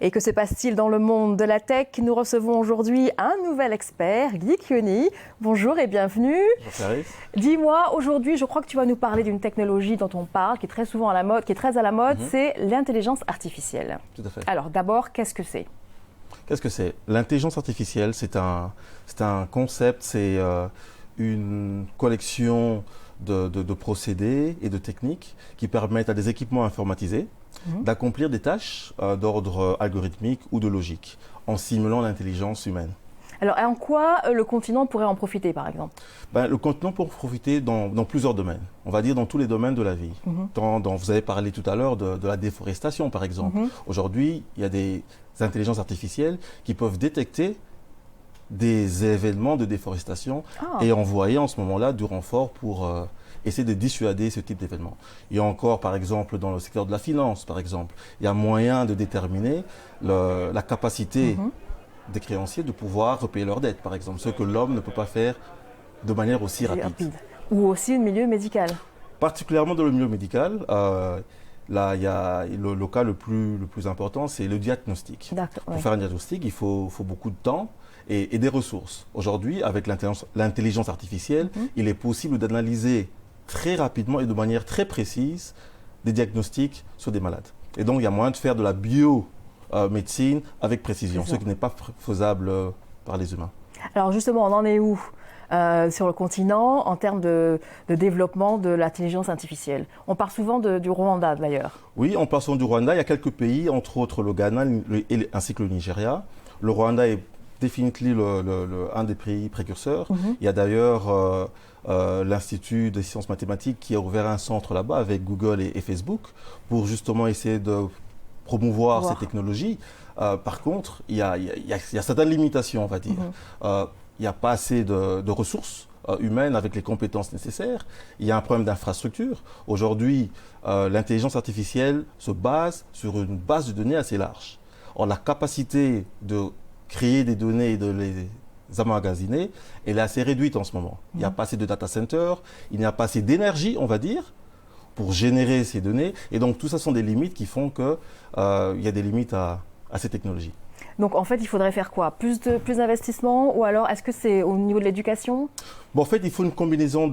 Et que se passe-t-il dans le monde de la tech? Nous recevons aujourd'hui un nouvel expert, Guy Kioni. Bonjour et bienvenue. Bonjour Clarisse. Dis-moi, aujourd'hui, je crois que tu vas nous parler d'une technologie dont on parle, qui est très souvent à la mode, qui est très à la mode, c'est l'intelligence artificielle. Tout à fait. Alors d'abord, qu'est-ce que c'est? Qu'est-ce que c'est? L'intelligence artificielle, c'est un concept, c'est une collection de procédés et de techniques qui permettent à des équipements informatisés d'accomplir des tâches d'ordre algorithmique ou de logique en simulant l'intelligence humaine. Alors, et en quoi le continent pourrait en profiter, par exemple? Le continent peut en profiter dans plusieurs domaines. On va dire dans tous les domaines de la vie. Vous avez parlé tout à l'heure de la déforestation, par exemple. Aujourd'hui, il y a des intelligences artificielles qui peuvent détecter des événements de déforestation et envoyer en ce moment-là du renfort pour essayer de dissuader ce type d'événements. Il y a encore, par exemple, dans le secteur de la finance, par exemple, il y a moyen de déterminer la capacité des créanciers de pouvoir repayer leurs dettes, par exemple, ce que l'homme ne peut pas faire de manière aussi rapide. Ou aussi le milieu médical. Particulièrement dans le milieu médical, là, il y a le cas le plus important, c'est le diagnostic. Pour faire un diagnostic, il faut beaucoup de temps et des ressources. Aujourd'hui, avec l'intelligence artificielle, il est possible d'analyser très rapidement et de manière très précise des diagnostics sur des malades. Et donc, il y a moyen de faire de la biomédecine avec précision, ce qui n'est pas faisable par les humains. Alors justement, on en est où sur le continent en termes de développement de l'intelligence artificielle? On parle souvent du Rwanda d'ailleurs. Oui, on parle souvent du Rwanda. Il y a quelques pays, entre autres le Ghana ainsi que le Nigeria. Le Rwanda est définitivement un des pays précurseurs. Il y a d'ailleurs l'Institut des sciences mathématiques qui a ouvert un centre là-bas avec Google et Facebook pour justement essayer de promouvoir ces technologies. Par contre, il y a certaines limitations, on va dire. Il n'y a pas assez de ressources humaines avec les compétences nécessaires. Il y a un problème d'infrastructure. Aujourd'hui, l'intelligence artificielle se base sur une base de données assez large. Or, la capacité de créer des données et de les emmagasiner, elle est assez réduite en ce moment. Il n'y a pas assez de data centers, il n'y a pas assez d'énergie, on va dire, pour générer ces données. Et donc, tout ça sont des limites qui font qu'il y a des limites à ces technologies. Donc en fait, il faudrait faire quoi? Plus d'investissement, ou alors est-ce que c'est au niveau de l'éducation? En fait, il faut une combinaison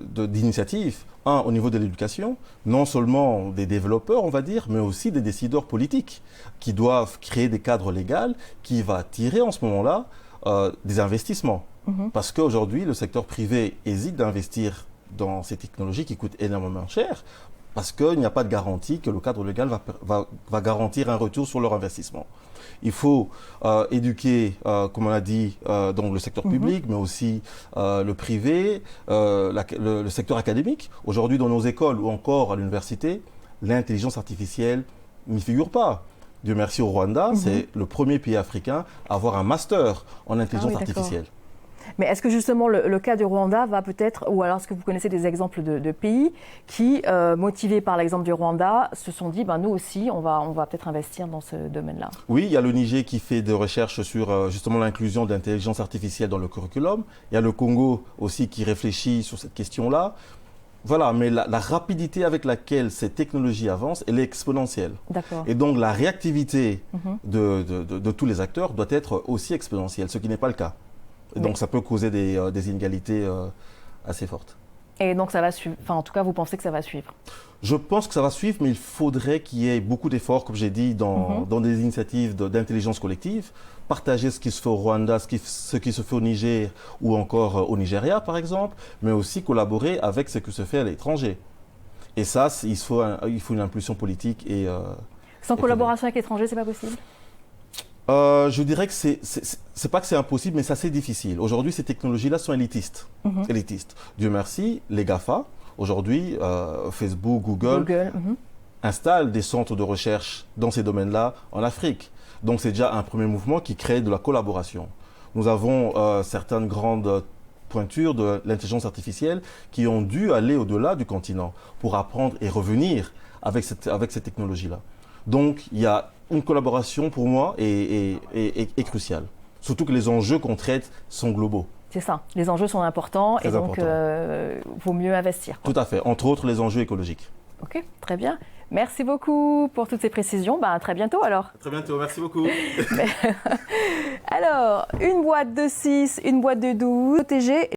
d'initiatives. Un, au niveau de l'éducation, non seulement des développeurs, on va dire, mais aussi des décideurs politiques qui doivent créer des cadres légaux qui vont attirer en ce moment-là des investissements. Parce qu'aujourd'hui, le secteur privé hésite d'investir dans ces technologies qui coûtent énormément cher, parce qu'il n'y a pas de garantie que le cadre légal va garantir un retour sur leur investissement. Il faut éduquer, comme on a dit, donc le secteur public, mais aussi le privé, le secteur académique. Aujourd'hui, dans nos écoles ou encore à l'université, l'intelligence artificielle n'y figure pas. Dieu merci au Rwanda, c'est le premier pays africain à avoir un master en intelligence artificielle. Mais est-ce que justement le cas du Rwanda va peut-être, ou alors est-ce que vous connaissez des exemples de pays qui, motivés par l'exemple du Rwanda, se sont dit, nous aussi, on va peut-être investir dans ce domaine-là? Oui, il y a le Niger qui fait des recherches sur justement l'inclusion de l'intelligence artificielle dans le curriculum. Il y a le Congo aussi qui réfléchit sur cette question-là. Voilà, mais la rapidité avec laquelle ces technologies avancent, elle est exponentielle. Et donc la réactivité de tous les acteurs doit être aussi exponentielle, ce qui n'est pas le cas. Et donc ça peut causer des inégalités assez fortes. Et donc ça va suivre, en tout cas vous pensez que ça va suivre? Je pense que ça va suivre, mais il faudrait qu'il y ait beaucoup d'efforts, comme j'ai dit, dans des initiatives d'intelligence collective, partager ce qui se fait au Rwanda, ce qui se fait au Niger ou encore au Nigeria par exemple, mais aussi collaborer avec ce qui se fait à l'étranger. Et ça, il faut une impulsion politique et... Sans collaboration avec l'étranger, c'est pas possible? Je dirais que c'est pas que c'est impossible, mais c'est assez difficile. Aujourd'hui, ces technologies-là sont élitistes. Dieu merci, les GAFA, aujourd'hui, Facebook, Google installent des centres de recherche dans ces domaines-là en Afrique. Donc, c'est déjà un premier mouvement qui crée de la collaboration. Nous avons certaines grandes pointures de l'intelligence artificielle qui ont dû aller au-delà du continent pour apprendre et revenir avec ces technologies-là. Donc, il y a une collaboration, pour moi, est cruciale. Surtout que les enjeux qu'on traite sont globaux. C'est ça, les enjeux sont importants et donc vaut mieux investir. Tout à fait, entre autres les enjeux écologiques. Ok, très bien. Merci beaucoup pour toutes ces précisions. À très bientôt alors. À très bientôt, merci beaucoup. Alors, une boîte de 6, une boîte de 12, protégée.